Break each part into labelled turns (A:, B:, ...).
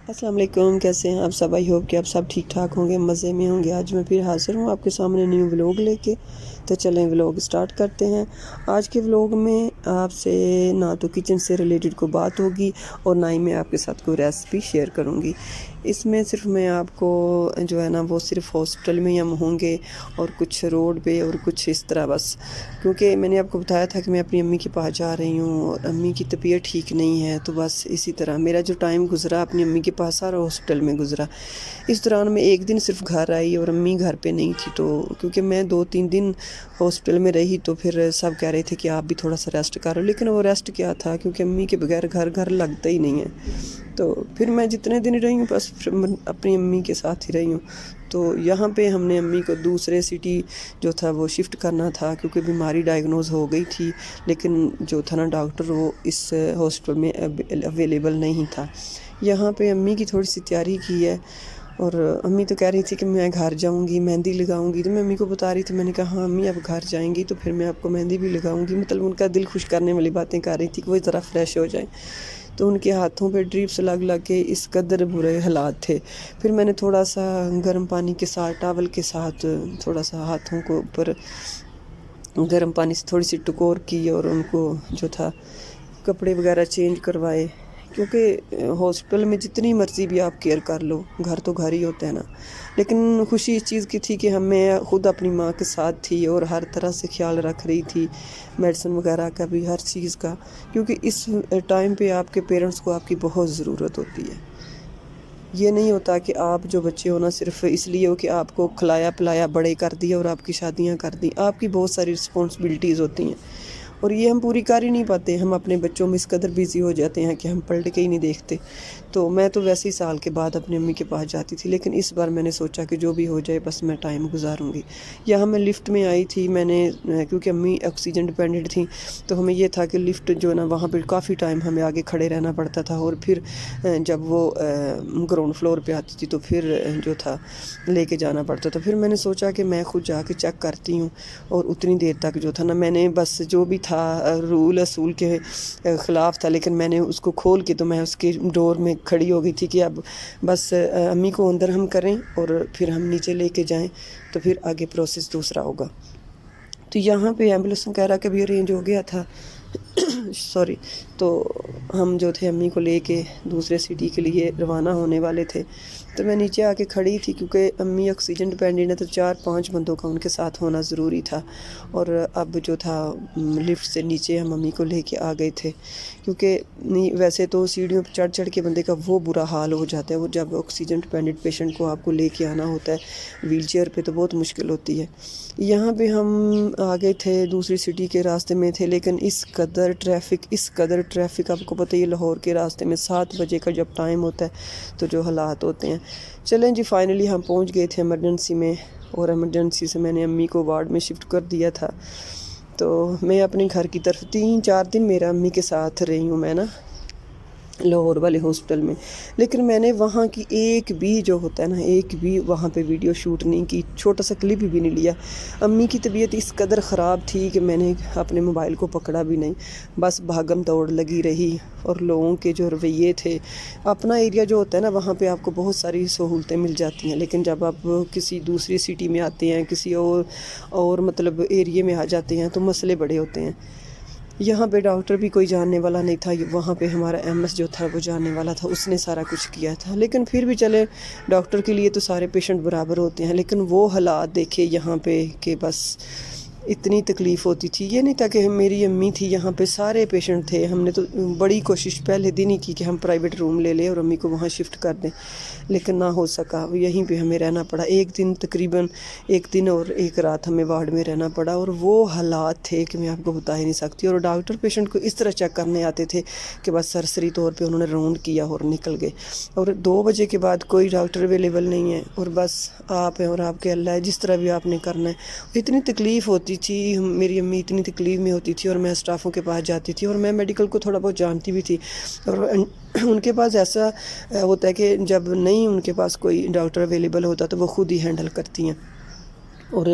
A: السلام علیکم، کیسے ہیں آپ سب؟ آئی ہوپ کہ آپ سب ٹھیک ٹھاک ہوں گے، مزے میں ہوں گے۔ آج میں پھر حاضر ہوں آپ کے سامنے نیو ولاگ لے کے، تو چلیں ولاگ سٹارٹ کرتے ہیں۔ آج کے ولاگ میں آپ سے نہ تو کچن سے ریلیٹڈ کوئی بات ہوگی اور نہ ہی میں آپ کے ساتھ کوئی ریسپی شیئر کروں گی۔ اس میں صرف میں آپ کو جو ہے نا وہ صرف ہاسپٹل میں ہم ہوں گے اور کچھ روڈ پہ اور کچھ اس طرح بس، کیونکہ میں نے آپ کو بتایا تھا کہ میں اپنی امی کے پاس جا رہی ہوں اور امی کی طبیعت ٹھیک نہیں ہے، تو بس اسی طرح میرا جو ٹائم گزرا اپنی امی کے پاس اور ہاسپٹل میں گزرا۔ اس دوران میں ایک دن صرف گھر آئی اور امی گھر پہ نہیں تھی، تو کیونکہ میں 2-3 دن ہاسپٹل میں رہی تو پھر سب کہہ رہے تھے کہ آپ بھی تھوڑا سا ریسٹ کرو، لیکن وہ ریسٹ کیا تھا کیونکہ امی کے بغیر گھر لگتا ہی نہیں ہے۔ تو پھر میں جتنے دن رہی ہوں بس اپنی امی کے ساتھ ہی رہی ہوں۔ تو یہاں پہ ہم نے امی کو دوسرے سٹی جو تھا وہ شفٹ کرنا تھا کیونکہ بیماری ڈائگنوز ہو گئی تھی، لیکن جو تھا نا ڈاکٹر وہ اس ہاسپٹل میں اویلیبل نہیں تھا۔ یہاں پہ امی کی تھوڑی سی تیاری کی ہے اور امی تو کہہ رہی تھی کہ میں گھر جاؤں گی، مہندی لگاؤں گی، تو میں امی کو بتا رہی تھی، میں نے کہا ہاں امی اب گھر جائیں گی تو پھر میں آپ کو مہندی بھی لگاؤں گی، مطلب ان کا دل خوش کرنے والی باتیں کر رہی تھی کہ وہ ذرا فریش ہو جائیں۔ تو ان کے ہاتھوں پہ ڈریپس لگ کے اس قدر برے حالات تھے۔ پھر میں نے تھوڑا سا گرم پانی کے ساتھ ٹاول کے ساتھ تھوڑا سا ہاتھوں کو اوپر گرم پانی سے تھوڑی سی ٹکور کی اور ان کو جو تھا کپڑے وغیرہ چینج کروائے، کیونکہ ہاسپٹل میں جتنی مرضی بھی آپ کیئر کر لو گھر تو گھر ہی ہوتا ہے نا۔ لیکن خوشی اس چیز کی تھی کہ ہمیں خود اپنی ماں کے ساتھ تھی اور ہر طرح سے خیال رکھ رہی تھی، میڈیسن وغیرہ کا بھی، ہر چیز کا، کیونکہ اس ٹائم پہ آپ کے پیرنٹس کو آپ کی بہت ضرورت ہوتی ہے۔ یہ نہیں ہوتا کہ آپ جو بچے ہو نا صرف اس لیے ہو کہ آپ کو کھلایا پلایا بڑے کر دیا اور آپ کی شادیاں کر دیں، آپ کی بہت ساری رسپانسبلٹیز ہوتی ہیں اور یہ ہم پوری کر ہی نہیں پاتے۔ ہم اپنے بچوں میں اس قدر بیزی ہو جاتے ہیں کہ ہم پلٹ کے ہی نہیں دیکھتے۔ تو میں تو ویسے ہی سال کے بعد اپنی امی کے پاس جاتی تھی، لیکن اس بار میں نے سوچا کہ جو بھی ہو جائے بس میں ٹائم گزاروں گی۔ یہاں میں لفٹ میں آئی تھی، میں نے کیونکہ امی آکسیجن ڈپینڈنٹ تھیں تو ہمیں یہ تھا کہ لفٹ جو ہے نا وہاں پہ کافی ٹائم ہمیں آگے کھڑے رہنا پڑتا تھا، اور پھر جب وہ گراؤنڈ فلور پہ آتی تھی تو پھر جو تھا لے کے جانا پڑتا تھا۔ پھر میں نے سوچا کہ میں خود جا کے چیک کرتی ہوں، اور اتنی دیر تک جو تھا نا میں نے بس جو بھی تھا رول اصول کے خلاف تھا، لیکن میں نے اس کو کھول کے تو میں اس کے ڈور میں کھڑی ہو گئی تھی کہ اب بس امی کو اندر ہم کریں اور پھر ہم نیچے لے کے جائیں تو پھر آگے پروسیس دوسرا ہوگا۔ تو یہاں پہ ایمبولینس وغیرہ کا بھی ارینج ہو گیا تھا سوری، تو ہم جو تھے امی کو لے کے دوسرے سٹی کے لیے روانہ ہونے والے تھے۔ تو میں نیچے آ کے کھڑی تھی کیونکہ امی آکسیجن ڈپینڈنٹ ہے تو 4-5 بندوں کا ان کے ساتھ ہونا ضروری تھا، اور اب جو تھا لفٹ سے نیچے ہم امی کو لے کے آ گئے تھے، کیونکہ ویسے تو سیڑھیوں پہ چڑھ کے بندے کا وہ برا حال ہو جاتا ہے، وہ جب آکسیجن ڈپینڈنٹ پیشنٹ کو آپ کو لے کے آنا ہوتا ہے ویل چیئر پہ تو بہت مشکل ہوتی ہے۔ یہاں پہ ہم آ گئے تھے، دوسری سٹی کے راستے میں تھے، لیکن اس قدر ٹریفک آپ کو پتہ ہی لاہور کے راستے میں 7 بجے کا جب ٹائم ہوتا ہے تو جو حالات ہوتے ہیں۔ چلیں جی، فائنلی ہم پہنچ گئے تھے ایمرجنسی میں، اور ایمرجنسی سے میں نے امی کو وارڈ میں شفٹ کر دیا تھا۔ تو میں اپنے گھر کی طرف 3-4 دن میرا امی کے ساتھ رہی ہوں میں نا لاہور والے ہاسپٹل میں، لیکن میں نے وہاں کی ایک بھی جو ہوتا ہے نا ایک بھی وہاں پہ ویڈیو شوٹ نہیں کی، چھوٹا سا کلپ بھی نہیں لیا۔ امی کی طبیعت اس قدر خراب تھی کہ میں نے اپنے موبائل کو پکڑا بھی نہیں، بس بھاگم دوڑ لگی رہی، اور لوگوں کے جو رویے تھے، اپنا ایریا جو ہوتا ہے نا وہاں پہ آپ کو بہت ساری سہولتیں مل جاتی ہیں، لیکن جب آپ کسی دوسری سٹی میں آتے ہیں، کسی اور مطلب ایریے میں آ جاتے ہیں تو مسئلے بڑے ہوتے ہیں۔ یہاں پہ ڈاکٹر بھی کوئی جاننے والا نہیں تھا، وہاں پہ ہمارا ایم ایس جو تھا وہ جاننے والا تھا، اس نے سارا کچھ کیا تھا، لیکن پھر بھی چلے، ڈاکٹر کے لیے تو سارے پیشنٹ برابر ہوتے ہیں، لیکن وہ حالات دیکھے یہاں پہ کہ بس اتنی تکلیف ہوتی تھی۔ یہ نہیں تھا کہ میری امی تھی، یہاں پہ سارے پیشنٹ تھے، ہم نے تو بڑی کوشش پہلے دن ہی کی کہ ہم پرائیویٹ روم لے لیں اور امی کو وہاں شفٹ کر دیں، لیکن نہ ہو سکا، یہیں پہ ہمیں رہنا پڑا تقریباً ایک دن اور ایک رات ہمیں وارڈ میں رہنا پڑا، اور وہ حالات تھے کہ میں آپ کو بتا ہی نہیں سکتی۔ اور ڈاکٹر پیشنٹ کو اس طرح چیک کرنے آتے تھے کہ بس سرسری طور پہ انہوں نے راؤنڈ کیا اور نکل گئے، اور 2 بجے کے بعد کوئی ڈاکٹر اویلیبل نہیں ہے، اور بس آپ ہیں اور آپ کے اللہ ہے، جس طرح بھی آپ نے کرنا ہے۔ اتنی تکلیف ہوتی تھی، میری امی اتنی تکلیف میں ہوتی تھی، اور میں اسٹافوں کے پاس جاتی تھی، اور میں میڈیکل کو تھوڑا بہت جانتی بھی تھی، اور ان کے پاس ایسا ہوتا ہے کہ جب نہیں ان کے پاس کوئی ڈاکٹر اویلیبل ہوتا تو وہ خود ہی ہینڈل کرتی ہیں۔ اور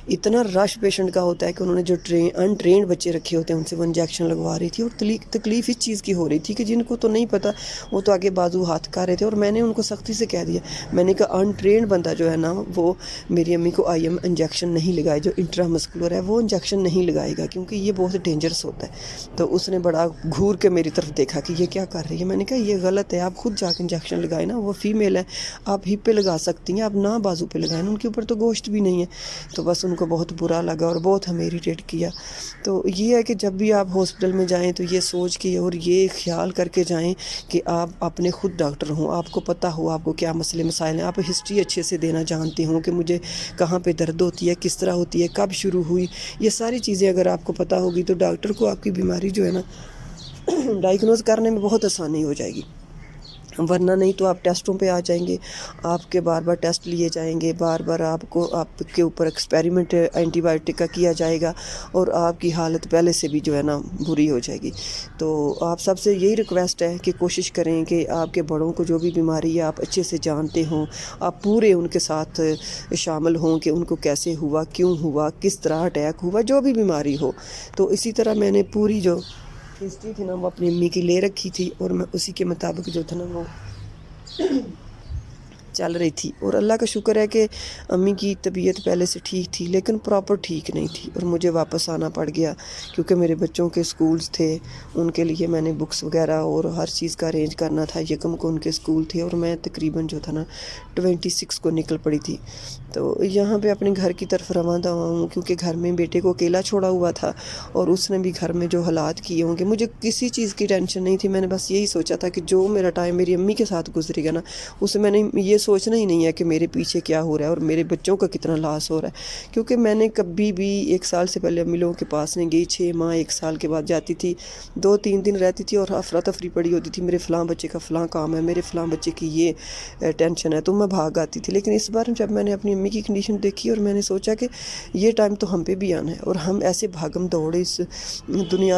A: اتنا رش پیشنٹ کا ہوتا ہے کہ انہوں نے جو انٹرینڈ بچے رکھے ہوتے ہیں ان سے وہ انجیکشن لگوا رہی تھی، اور تکلیف اس چیز کی ہو رہی تھی کہ جن کو تو نہیں پتہ، وہ تو آگے بازو ہاتھ کر رہے تھے، اور میں نے ان کو سختی سے کہہ دیا، میں نے کہا انٹرینڈ بندہ جو ہے نا وہ میری امی کو آئی ایم انجیکشن نہیں لگائے، جو انٹرا مسکولر ہے وہ انجیکشن نہیں لگائے گا کیونکہ یہ بہت ڈینجرس ہوتا ہے۔ تو اس نے بڑا گھور کے میری طرف دیکھا کہ یہ کیا کر رہی ہے۔ میں نے کہا یہ غلط ہے، آپ خود جا کے انجیکشن لگائیں نا، وہ فیمیل ہے، آپ ہپ پہ لگا سکتی ہیں، آپ نہ بازو پہ لگائیں، ان کے اوپر تو گوشت بھی نہیں ہے۔ تو بس ان کو بہت برا لگا اور بہت ہمیں اریٹیٹ کیا۔ تو یہ ہے کہ جب بھی آپ ہاسپٹل میں جائیں تو یہ سوچ کے اور یہ خیال کر کے جائیں کہ آپ اپنے خود ڈاکٹر ہوں، آپ کو پتہ ہو آپ کو کیا مسئلے مسائل ہیں، آپ ہسٹری اچھے سے دینا جانتے ہوں کہ مجھے کہاں پہ درد ہوتی ہے، کس طرح ہوتی ہے، کب شروع ہوئی، یہ ساری چیزیں اگر آپ کو پتہ ہوگی تو ڈاکٹر کو آپ کی بیماری جو ہے نا ڈائگنوز کرنے میں بہت آسانی ہو جائے گی۔ ورنہ نہیں تو آپ ٹیسٹوں پہ آ جائیں گے، آپ کے بار بار ٹیسٹ لیے جائیں گے، بار بار آپ کے اوپر ایکسپیریمنٹ اینٹی بائیوٹک کا کیا جائے گا، اور آپ کی حالت پہلے سے بھی جو ہے نا بری ہو جائے گی۔ تو آپ سب سے یہی ریکویسٹ ہے کہ کوشش کریں کہ آپ کے بڑوں کو جو بھی بیماری ہے آپ اچھے سے جانتے ہوں، آپ پورے ان کے ساتھ شامل ہوں کہ ان کو کیسے ہوا، کیوں ہوا، کس طرح اٹیک ہوا، جو بھی بیماری ہو۔ تو اسی طرح میں نے پوری جو ہسٹری تھی نا وہ اپنی امی کی لے رکھی تھی، اور میں اسی کے مطابق جو تھا نا وہ چل رہی تھی۔ اور اللہ کا شکر ہے کہ امی کی طبیعت پہلے سے ٹھیک تھی لیکن پراپر ٹھیک نہیں تھی، اور مجھے واپس آنا پڑ گیا کیونکہ میرے بچوں کے سکولز تھے، ان کے لیے میں نے بکس وغیرہ اور ہر چیز کا ارینج کرنا تھا۔ یکم کو ان کے سکول تھے اور میں تقریباً جو تھا نا 26 کو نکل پڑی تھی۔ تو یہاں پہ اپنے گھر کی طرف روانہ ہوں کیونکہ گھر میں بیٹے کو اکیلا چھوڑا ہوا تھا، اور اس نے بھی گھر میں جو حالات کیے ہوں گے، مجھے کسی چیز کی ٹینشن نہیں تھی۔ میں نے بس یہی سوچا تھا کہ جو میرا ٹائم میری امی کے ساتھ گزرے گا نا، اسے میں نے یہ سوچنا ہی نہیں ہے کہ میرے پیچھے کیا ہو رہا ہے اور میرے بچوں کا کتنا لاس ہو رہا ہے، کیونکہ میں نے کبھی بھی 1 سال سے پہلے امی لوگوں کے پاس نہیں گئی، 6 ماہ 1 سال کے بعد جاتی تھی، 2-3 دن رہتی تھی اور افراتفری پڑی ہوتی تھی، میرے فلاں بچے کا فلاں کام ہے، میرے فلاں بچے کی یہ ٹینشن ہے، تو میں بھاگ آتی تھی۔ لیکن اس بار جب میں نے اپنی امی کی کنڈیشن دیکھی اور میں نے سوچا کہ یہ ٹائم تو ہم پہ بھی آنا ہے، اور ہم ایسے بھاگم دوڑ اس دنیا